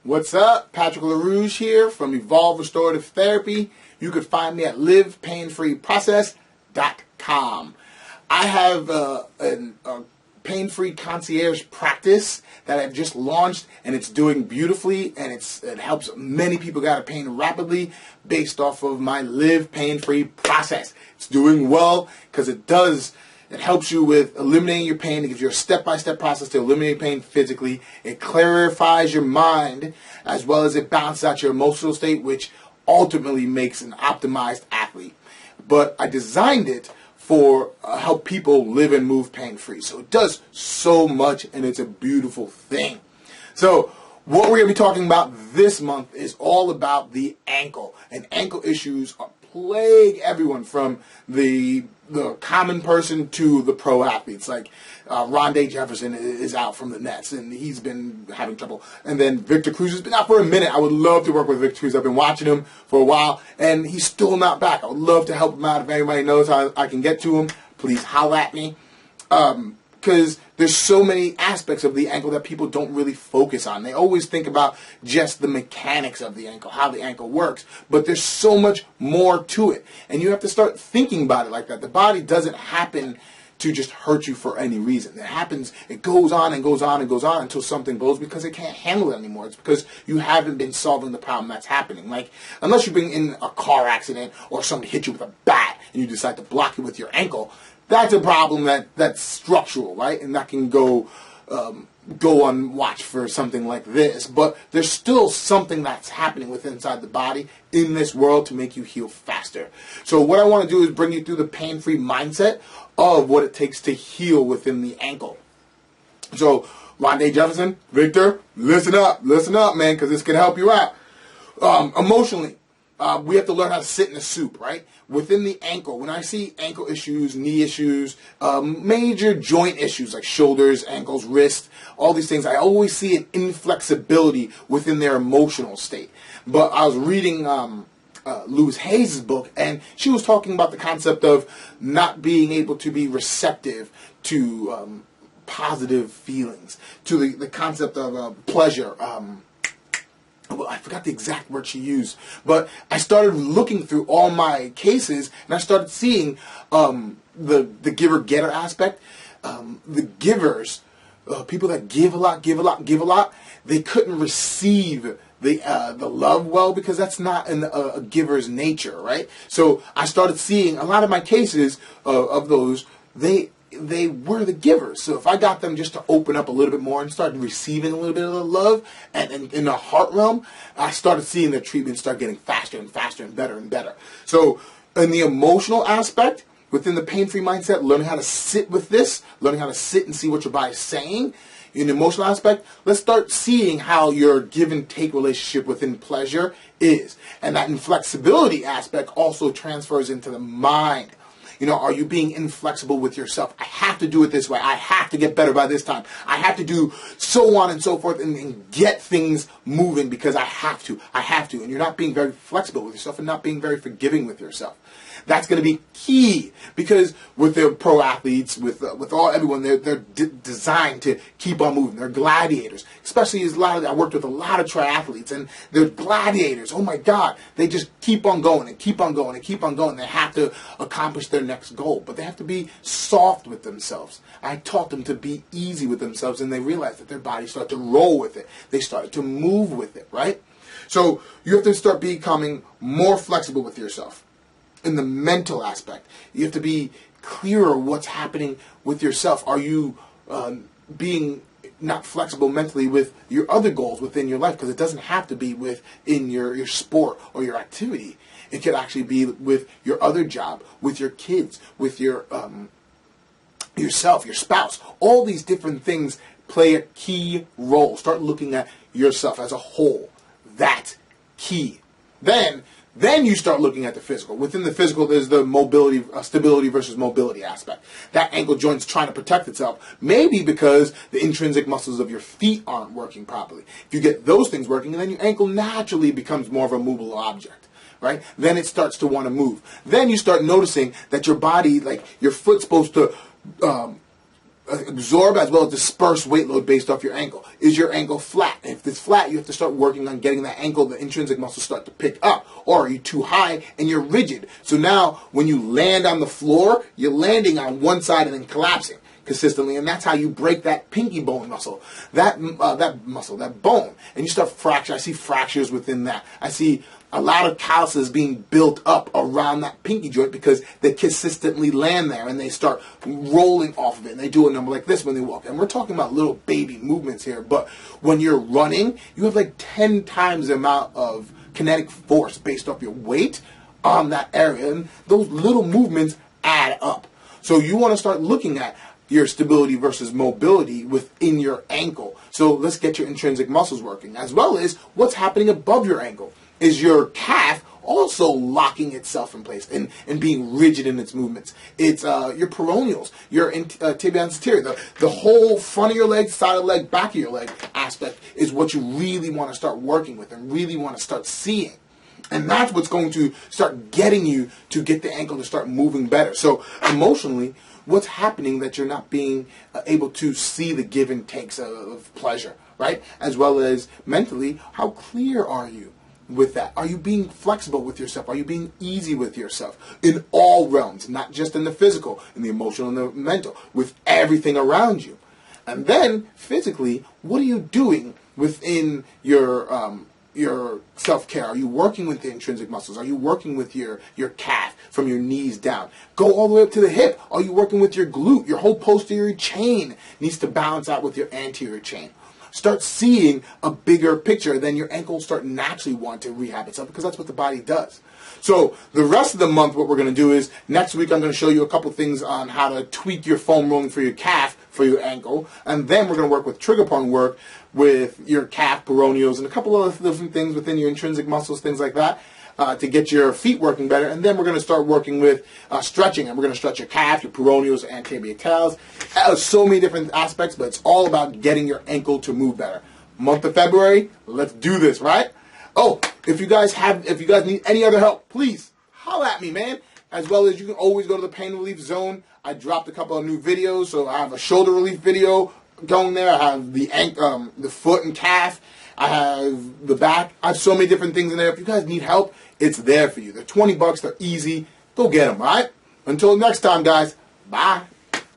What's up? Patrick LaRouge here from Evolve Restorative Therapy. You can find me at livepainfreeprocess.com. I have a pain-free concierge practice that I've just launched, and it's doing beautifully, and it helps many people get out of pain rapidly based off of my Live Pain-Free process. It's doing well because it helps you with eliminating your pain. It gives you a step-by-step process to eliminate pain physically. It clarifies your mind as well as it balances out your emotional state, which ultimately makes an optimized athlete. But I designed it for help people live and move pain-free. So it does so much, and it's a beautiful thing. So what we're going to be talking about this month is all about the ankle. And ankle issues plague everyone from the common person to the pro athletes. Like Rondé Jefferson is out from the Nets, and he's been having trouble. And then Victor Cruz has been out for a minute. I would love to work with Victor Cruz. I've been watching him for a while, and he's still not back. I would love to help him out. If anybody knows how I can get to him, please holler at me. Because there's so many aspects of the ankle that people don't really focus on. They always think about just the mechanics of the ankle, how the ankle works, but there's so much more to it. And you have to start thinking about it like that. The body doesn't happen to just hurt you for any reason. It goes on and goes on and goes on until something blows because it can't handle it anymore. It's because you haven't been solving the problem that's happening. Like, unless you've been in a car accident or somebody hit you with a bat and you decide to block it with your ankle, that's a problem that's structural, right? And that can go on watch for something like this. But there's still something that's happening within inside the body in this world to make you heal faster. So what I want to do is bring you through the pain-free mindset of what it takes to heal within the ankle. So Rondé Jefferson, Victor, listen up, man, because this can help you out. Emotionally. We have to learn how to sit in a soup, right? Within the ankle, when I see ankle issues, knee issues, major joint issues like shoulders, ankles, wrists, all these things, I always see an inflexibility within their emotional state. But I was reading Louise Hayes' book, and she was talking about the concept of not being able to be receptive to positive feelings, to the concept of pleasure. Well, I forgot the exact word she used, but I started looking through all my cases, and I started seeing the giver-getter aspect. The givers, people that give a lot, they couldn't receive the love well because that's not in a giver's nature, right? So I started seeing a lot of my cases of those, they were the givers. So if I got them just to open up a little bit more and started receiving a little bit of the love and in the heart realm, I started seeing the treatment start getting faster and faster and better and better. So in the emotional aspect, within the pain-free mindset, learning how to sit with this, learning how to sit and see what your body's saying. In the emotional aspect, let's start seeing how your give and take relationship within pleasure is. And that inflexibility aspect also transfers into the mind. You know, are you being inflexible with yourself? I have to do it this way. I have to get better by this time. I have to do so on and so forth and get things moving because I have to. And you're not being very flexible with yourself and not being very forgiving with yourself. That's going to be key because with the pro athletes, with everyone, they're designed to keep on moving. They're gladiators, especially I worked with a lot of triathletes, and they're gladiators. Oh my God, they just keep on going and keep on going and keep on going. They have to accomplish their next goal, but they have to be soft with themselves. I taught them to be easy with themselves, and they realized that their bodies start to roll with it. They started to move with it, right? So you have to start becoming more flexible with yourself. In the mental aspect, you have to be clearer what's happening with yourself. Are you being not flexible mentally with your other goals within your life? Because it doesn't have to be within your sport or your activity. It could actually be with your other job, with your kids, with your yourself, your spouse. All these different things play a key role. Start looking at yourself as a whole. That's key. Then you start looking at the physical. Within the physical, there's the mobility, stability versus mobility aspect. That ankle joint's trying to protect itself, maybe because the intrinsic muscles of your feet aren't working properly. If you get those things working, then your ankle naturally becomes more of a movable object, right? Then it starts to want to move. Then you start noticing that your body, like your foot's supposed to absorb as well as disperse weight load based off your ankle. Is your ankle flat? If it's flat, you have to start working on getting that ankle, the intrinsic muscles start to pick up. Or are you too high and you're rigid? So now when you land on the floor, you're landing on one side and then collapsing consistently, and that's how you break that pinky bone muscle, that bone, and you start fracture. I see fractures within that. I see a lot of calluses being built up around that pinky joint because they consistently land there and they start rolling off of it. And they do a number like this when they walk. And we're talking about little baby movements here, but when you're running, you have like 10 times the amount of kinetic force based off your weight on that area, and those little movements add up. So you want to start looking at your stability versus mobility within your ankle. So let's get your intrinsic muscles working, as well as what's happening above your ankle. Is your calf also locking itself in place and being rigid in its movements? It's your peroneals, your tibia anterior, the whole front of your leg, side of the leg, back of your leg aspect is what you really want to start working with and really want to start seeing. And that's what's going to start getting you to get the ankle to start moving better. So emotionally, what's happening that you're not being able to see the give and takes of pleasure, right? As well as mentally, how clear are you with that? Are you being flexible with yourself? Are you being easy with yourself in all realms, not just in the physical, in the emotional, and the mental, with everything around you? And then physically, what are you doing within your self-care? Are you working with the intrinsic muscles? Are you working with your calf from your knees down? Go all the way up to the hip. Are you working with your glute? Your whole posterior chain needs to balance out with your anterior chain. Start seeing a bigger picture, then your ankle will start naturally want to rehab itself because that's what the body does. So the rest of the month, what we're going to do is, next week I'm going to show you a couple things on how to tweak your foam rolling for your calf, for your ankle, and then we're going to work with trigger point work with your calf, peroneals, and a couple other different things within your intrinsic muscles, things like that, to get your feet working better. And then we're going to start working with stretching, and we're going to stretch your calf, your peroneals, and tibials. So many different aspects, but it's all about getting your ankle to move better. Month of February, let's do this, right? Oh, if you guys need any other help, please holla at me, man. As well as you can always go to the Pain Relief Zone. I dropped a couple of new videos, so I have a shoulder relief video going there. I have the foot and calf. I have the back. I have so many different things in there. If you guys need help, it's there for you. They're $20. They're easy. Go get them, all right? Until next time, guys. Bye.